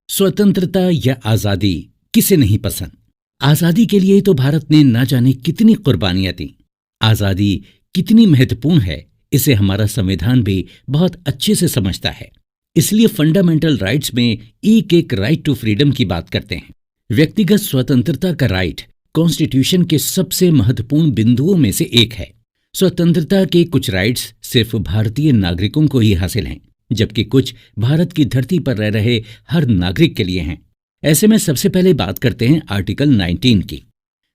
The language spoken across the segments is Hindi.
स्वतंत्रता या आजादी किसे नहीं पसंद। आजादी के लिए तो भारत ने ना जाने कितनी कुर्बानियां दी। आजादी कितनी महत्वपूर्ण है इसे हमारा संविधान भी बहुत अच्छे से समझता है। इसलिए फंडामेंटल राइट्स में एक राइट टू फ्रीडम की बात करते हैं। व्यक्तिगत स्वतंत्रता का राइट कॉन्स्टिट्यूशन के सबसे महत्वपूर्ण बिंदुओं में से एक है। स्वतंत्रता के कुछ राइट्स सिर्फ भारतीय नागरिकों को ही हासिल हैं, जबकि कुछ भारत की धरती पर रह रहे हर नागरिक के लिए हैं। ऐसे में सबसे पहले बात करते हैं आर्टिकल 19 की।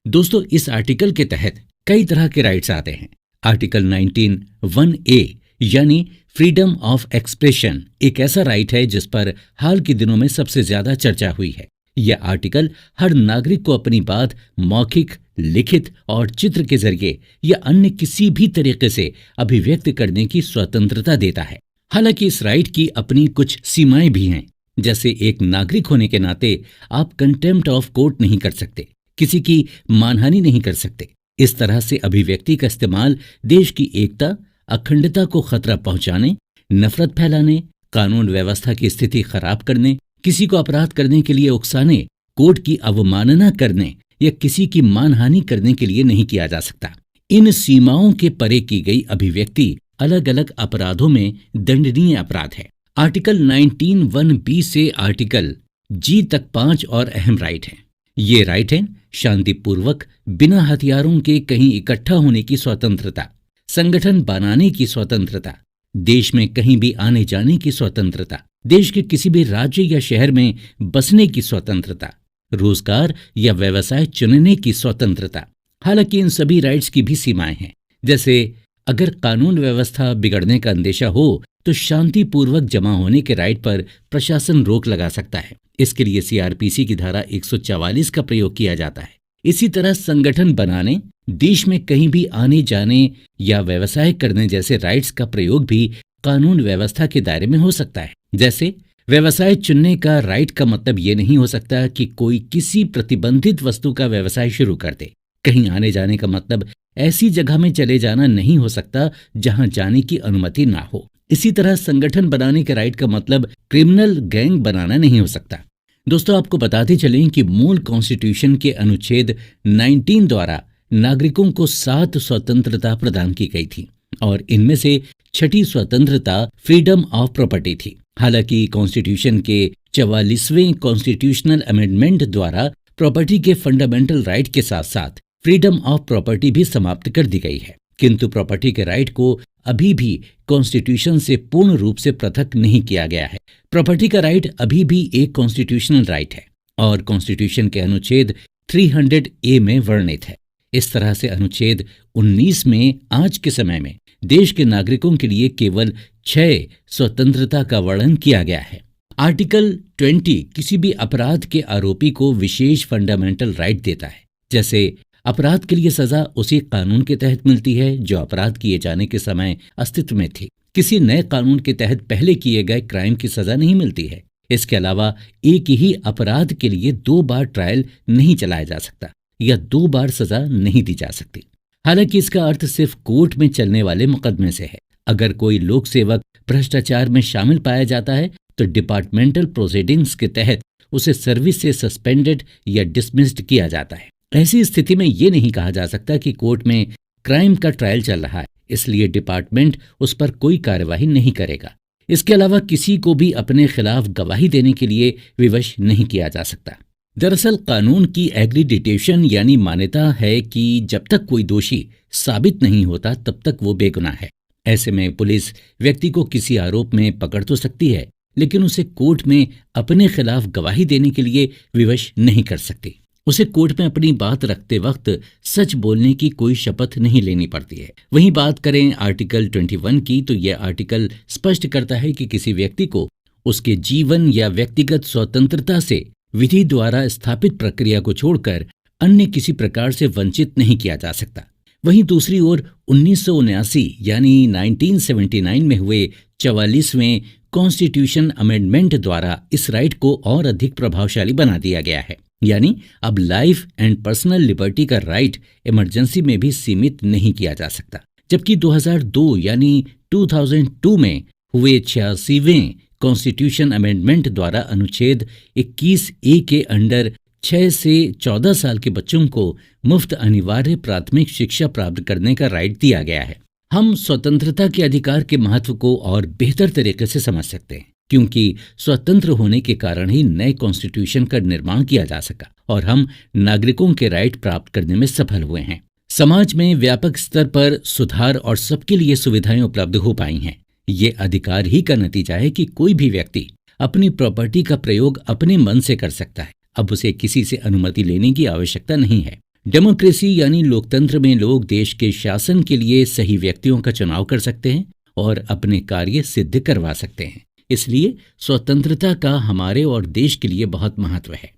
दोस्तों, इस आर्टिकल के तहत कई तरह के राइट्स आते हैं। आर्टिकल 19 1A यानी फ्रीडम ऑफ एक्सप्रेशन एक ऐसा राइट है जिस पर हाल के दिनों में सबसे ज्यादा चर्चा हुई है। यह आर्टिकल हर नागरिक को अपनी बात मौखिक, लिखित और चित्र के जरिए या अन्य किसी भी तरीके से अभिव्यक्त करने की स्वतंत्रता देता है। हालांकि इस राइट की अपनी कुछ सीमाएं भी हैं। जैसे एक नागरिक होने के नाते आप कंटेम्प्ट ऑफ कोर्ट नहीं कर सकते, किसी की मानहानि नहीं कर सकते। इस तरह से अभिव्यक्ति का इस्तेमाल देश की एकता, अखंडता को खतरा पहुंचाने, नफरत फैलाने, कानून व्यवस्था की स्थिति खराब करने, किसी को अपराध करने के लिए उकसाने, कोर्ट की अवमानना करने या किसी की मानहानि करने के लिए नहीं किया जा सकता। इन सीमाओं के परे की गई अभिव्यक्ति अलग अलग अपराधों में दंडनीय अपराध है। आर्टिकल 19(1)(b) से आर्टिकल G तक 5 और अहम राइट हैं। ये राइट हैं शांतिपूर्वक बिना हथियारों के कहीं इकट्ठा होने की स्वतंत्रता, संगठन बनाने की स्वतंत्रता, देश में कहीं भी आने जाने की स्वतंत्रता, देश के किसी भी राज्य या शहर में बसने की स्वतंत्रता, रोजगार या व्यवसाय चुनने की स्वतंत्रता। हालांकि इन सभी राइट्स की भी सीमाएं हैं। जैसे अगर कानून व्यवस्था बिगड़ने का अंदेशा हो तो शांतिपूर्वक जमा होने के राइट पर प्रशासन रोक लगा सकता है। इसके लिए CRPC की धारा 144 का प्रयोग किया जाता है। इसी तरह संगठन बनाने, देश में कहीं भी आने जाने या व्यवसाय करने जैसे राइट्स का प्रयोग भी कानून व्यवस्था के दायरे में हो सकता है। जैसे व्यवसाय चुनने का राइट का मतलब ये नहीं हो सकता कि कोई किसी प्रतिबंधित वस्तु का व्यवसाय शुरू कर दे। कहीं आने जाने का मतलब ऐसी जगह में चले जाना नहीं हो सकता जहां जाने की अनुमति ना हो। इसी तरह संगठन बनाने के राइट का मतलब क्रिमिनल गैंग बनाना नहीं हो सकता। दोस्तों, आपको बताते चलें कि मूल कॉन्स्टिट्यूशन के अनुच्छेद 19 द्वारा नागरिकों को 7 स्वतंत्रता प्रदान की गई थी और इनमें से छठी स्वतंत्रता फ्रीडम ऑफ प्रॉपर्टी थी। हालांकि कॉन्स्टिट्यूशन के 44वें कॉन्स्टिट्यूशनल अमेंडमेंट द्वारा प्रॉपर्टी के फंडामेंटल राइट के साथ साथ फ्रीडम ऑफ प्रॉपर्टी भी समाप्त कर दी गई है। किंतु प्रॉपर्टी के राइट को अभी भी कॉन्स्टिट्यूशन से पूर्ण रूप से पृथक नहीं किया गया है। प्रॉपर्टी का राइट अभी भी एक कॉन्स्टिट्यूशनल राइट है और कॉन्स्टिट्यूशन के अनुच्छेद 300A में वर्णित है। इस तरह से अनुच्छेद 19 में आज के समय में देश के नागरिकों के लिए केवल 6 स्वतंत्रता का वर्णन किया गया है। आर्टिकल 20 किसी भी अपराध के आरोपी को विशेष फंडामेंटल राइट देता है। जैसे अपराध के लिए सजा उसी कानून के तहत मिलती है जो अपराध किए जाने के समय अस्तित्व में थी। किसी नए कानून के तहत पहले किए गए क्राइम की सजा नहीं मिलती है। इसके अलावा एक ही अपराध के लिए 2 बार ट्रायल नहीं चलाया जा सकता या 2 बार सजा नहीं दी जा सकती। हालांकि इसका अर्थ सिर्फ कोर्ट में चलने वाले मुकदमे से है। अगर कोई लोक सेवक भ्रष्टाचार में शामिल पाया जाता है तो डिपार्टमेंटल प्रोसीडिंग्स के तहत उसे सर्विस से सस्पेंडेड या डिसमिस्ड किया जाता है। ऐसी स्थिति में ये नहीं कहा जा सकता कि कोर्ट में क्राइम का ट्रायल चल रहा है, इसलिए डिपार्टमेंट उस पर कोई कार्यवाही नहीं करेगा। इसके अलावा किसी को भी अपने खिलाफ गवाही देने के लिए विवश नहीं किया जा सकता। दरअसल कानून की एग्रीडिटेशन यानी मान्यता है कि जब तक कोई दोषी साबित नहीं होता तब तक वो बेगुनाह है। ऐसे में पुलिस व्यक्ति को किसी आरोप में पकड़ तो सकती है, लेकिन उसे कोर्ट में अपने खिलाफ गवाही देने के लिए विवश नहीं कर सकती। उसे कोर्ट में अपनी बात रखते वक्त सच बोलने की कोई शपथ नहीं लेनी पड़ती है। वहीं बात करें आर्टिकल 21 की तो यह आर्टिकल स्पष्ट करता है कि किसी व्यक्ति को उसके जीवन या व्यक्तिगत स्वतंत्रता से विधि द्वारा स्थापित प्रक्रिया को छोड़कर अन्य किसी प्रकार से वंचित नहीं किया जा सकता। वहीं दूसरी ओर 1979 यानी 1979 में हुए 44वें कॉन्स्टिट्यूशन अमेंडमेंट द्वारा इस राइट को और अधिक प्रभावशाली बना दिया गया है। यानी अब लाइफ एंड पर्सनल लिबर्टी का राइट इमरजेंसी में भी सीमित नहीं किया जा सकता। जबकि 2002 यानी 2002 में हुए 86वें कॉन्स्टिट्यूशन अमेंडमेंट द्वारा अनुच्छेद 21A के अंडर 6 से 14 साल के बच्चों को मुफ्त अनिवार्य प्राथमिक शिक्षा प्राप्त करने का राइट दिया गया है। हम स्वतंत्रता के अधिकार के महत्व को और बेहतर तरीके से समझ सकते हैं, क्योंकि स्वतंत्र होने के कारण ही नए कॉन्स्टिट्यूशन का निर्माण किया जा सका और हम नागरिकों के राइट प्राप्त करने में सफल हुए हैं। समाज में व्यापक स्तर पर सुधार और सबके लिए सुविधाएं उपलब्ध हो पाई हैं। ये अधिकार ही का नतीजा है कि कोई भी व्यक्ति अपनी प्रॉपर्टी का प्रयोग अपने मन से कर सकता है। अब उसे किसी से अनुमति लेने की आवश्यकता नहीं है। डेमोक्रेसी यानी लोकतंत्र में लोग देश के शासन के लिए सही व्यक्तियों का चुनाव कर सकते हैं और अपने कार्य सिद्ध करवा सकते हैं। इसलिए स्वतंत्रता का हमारे और देश के लिए बहुत महत्व है।